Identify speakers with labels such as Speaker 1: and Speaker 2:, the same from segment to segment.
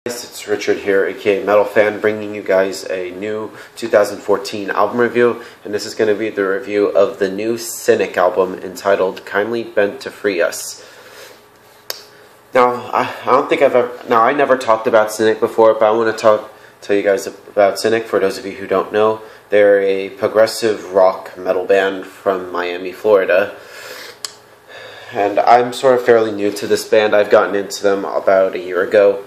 Speaker 1: It's Richard here, aka Metal Fan, bringing you guys a new 2014 album review, and this is going to be the review of the new Cynic album entitled Kindly Bent to Free Us. Now, I never talked about Cynic before, but I want to tell you guys about Cynic. For those of you who don't know, they're a progressive rock metal band from Miami, Florida. And I'm sort of fairly new to this band. I've gotten into them about a year ago.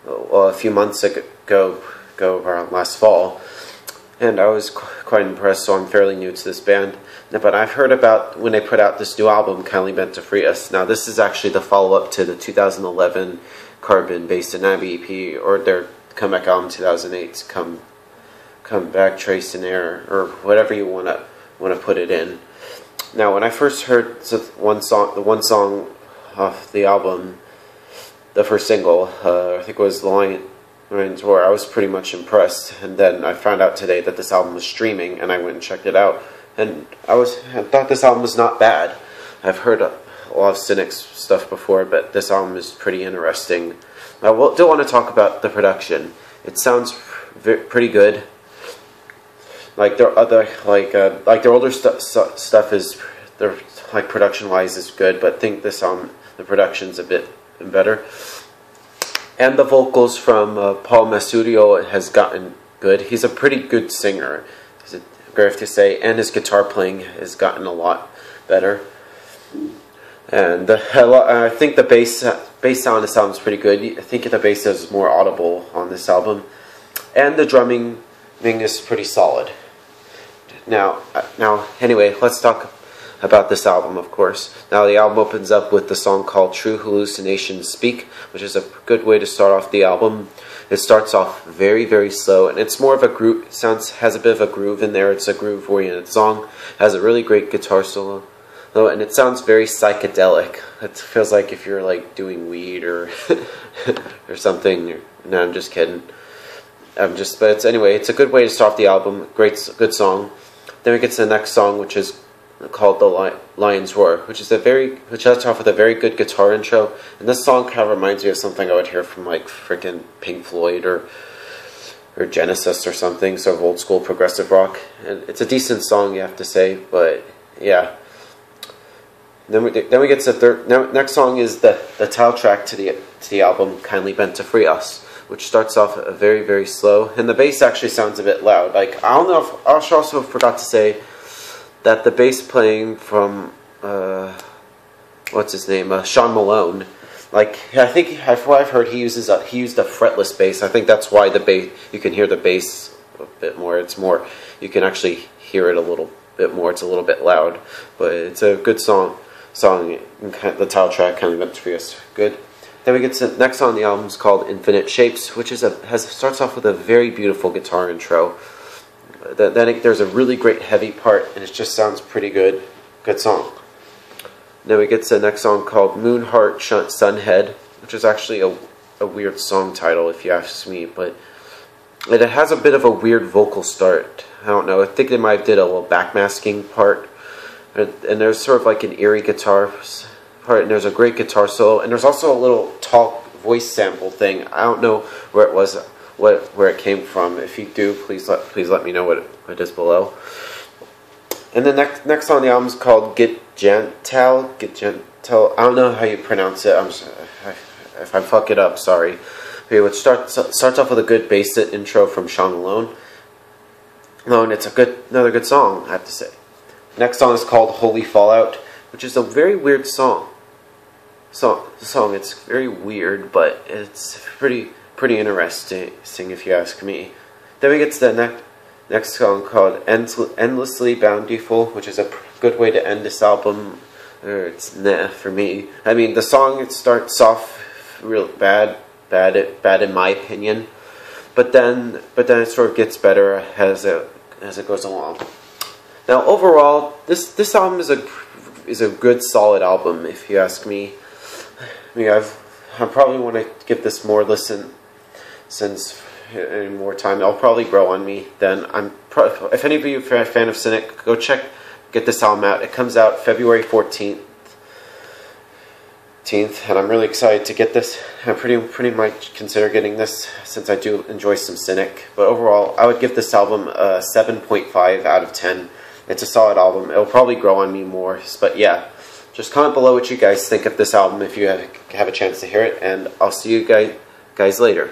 Speaker 1: Well, a few months ago around last fall, and I was quite impressed, so I'm fairly new to this band. But I've heard about when they put out this new album, Kindly Bent to Free Us. Now, this is actually the follow-up to the 2011 Carbon Based in Abbey EP, or their comeback album 2008's Come Back, Trace and Air, or whatever you want to put it in. Now, when I first heard the one song off the album, the first single, I think it was Lions Roar, I was pretty much impressed. And then I found out today that this album was streaming, and I went and checked it out. And I thought this album was not bad. I've heard a lot of Cynic's stuff before, but this album is pretty interesting. I do want to talk about the production. It sounds pretty good. Like their older stuff is, their production-wise is good, but I think this album, the production's a bit better. And the vocals from Paul Masudio has gotten good. He's a pretty good singer, I have to say, and his guitar playing has gotten a lot better. And I think the bass sound of this album is pretty good. I think the bass is more audible on this album, and the drumming is pretty solid. Now, anyway, let's talk about this album, of course. Now, the album opens up with the song called True Hallucinations Speak, which is a good way to start off the album. It starts off very, very slow, and it's more of a groove, has a bit of a groove in there. It's a groove-oriented song, has a really great guitar solo, and it sounds very psychedelic. It feels like if you're like doing weed or or something. No, I'm just kidding. But anyway, it's a good way to start off the album. Good song. Then we get to the next song, which is called The Lions Roar, which starts off with a very good guitar intro. And this song kind of reminds me of something I would hear from like freaking Pink Floyd or Genesis or something, sort of old school progressive rock. And it's a decent song, you have to say, but yeah. Then we get to the next song is the title track to the album, Kindly Bent to Free Us, which starts off very, very slow, and the bass actually sounds a bit loud. Like, I don't know if I also forgot to say that the bass playing from what's his name, Sean Malone. Like, I think from what I've heard, he used a fretless bass. I think that's why the bass, you can hear the bass a bit more. It's more, you can actually hear it a little bit more. It's a little bit loud, but it's a good song. The title track, Kindly Bent to Free Us, good. Then we get to the next song on the album is called Infinite Shapes, which starts off with a very beautiful guitar intro. Then there's a really great heavy part, and it just sounds pretty good. Good song. Then we get to the next song called Moonheart Sunhead, which is actually a weird song title if you ask me, but it has a bit of a weird vocal start. I don't know, I think they might have did a little backmasking part, and there's sort of like an eerie guitar part, and there's a great guitar solo, and there's also a little talk voice sample thing. I don't know where it was, where it came from. If you do, please let me know what it is below. And the next song on the album is called Get Gentle. I don't know how you pronounce it. If I fuck it up, sorry. It starts off with a good bass intro from Sean Malone. It's another good song, I have to say. Next song is called Holy Fallout, which is a very weird song. It's very weird, but it's pretty interesting if you ask me. Then we get to the next song called Endlessly Bountiful, which is a good way to end this album. It's nah for me. I mean, the song, it starts off real bad in my opinion, but then it sort of gets better as it goes along. Now, overall, this album is a good, solid album, if you ask me. I mean, I probably want to give this more listen, since any more time, it'll probably grow on me. Then if any of you are a fan of Cynic, get this album out. It comes out February 14th, 15th, and I'm really excited to get this. I pretty much consider getting this since I do enjoy some Cynic. But overall, I would give this album a 7.5 out of 10. It's a solid album. It'll probably grow on me more, but yeah. Just comment below what you guys think of this album if you have a chance to hear it, and I'll see you guys later.